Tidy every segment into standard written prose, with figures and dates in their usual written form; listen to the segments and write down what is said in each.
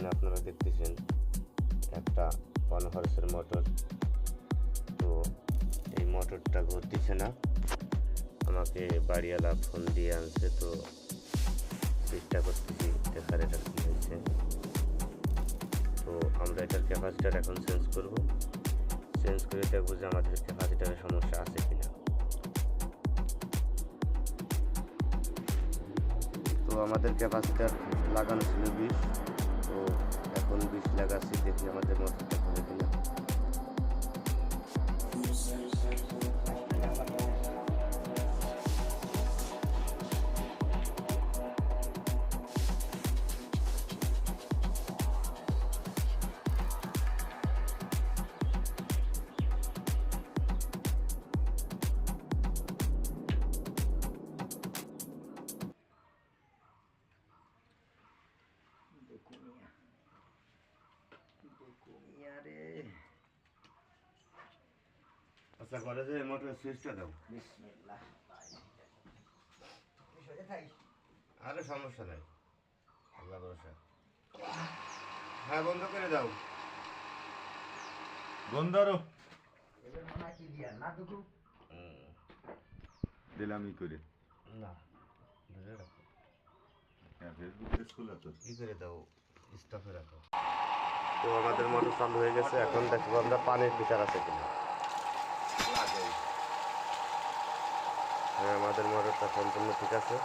এখানে আপনারা দেখতেছেন একটা 1 হর্সের মোটর। তো এই মোটরটা ঘুরতেছে না, আমাকে বাড়িওয়ালা ফোন দিয়ে আনছে, তো চেষ্টা করতেছি দেখার এটার কী হয়েছে। তো আমরা এটার ক্যাপাসিটার এখন চেঞ্জ করব, চেঞ্জ করে দেখবো যে আমাদের ক্যাপাসিটারের সমস্যা আছে কিনা। তো আমাদের ক্যাপাসিটার লাগানো ছিল 20, তো এখন 20 লাগাচ্ছি, দেখি আমাদের মোটরটা হবে কিনা। আচ্ছা, ঘরে যে মোটরের সুইচটা দাও। আরে সমস্যা নাই, আল্লাহ ভরসা। হ্যাঁ, বন্ধ করে দাও, বন্ধ আরো দিলাম ই করে না ধরে রাখো, ফেসবুক পেজ খোলা তো ই করে দাও, স্টপে রাখো। তো আমাদের মোটর চালু হয়ে গেছে, এখন দেখবো আমরা পানির প্রেসার আছে কিনা। হ্যাঁ, আমাদের মোটরটা সম্পূর্ণ ঠিক আছে।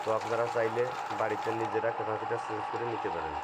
তো আপনারা চাইলে বাড়িতে নিজেরা ক্যাপাসিটার চেঞ্জ করে নিতে পারেন।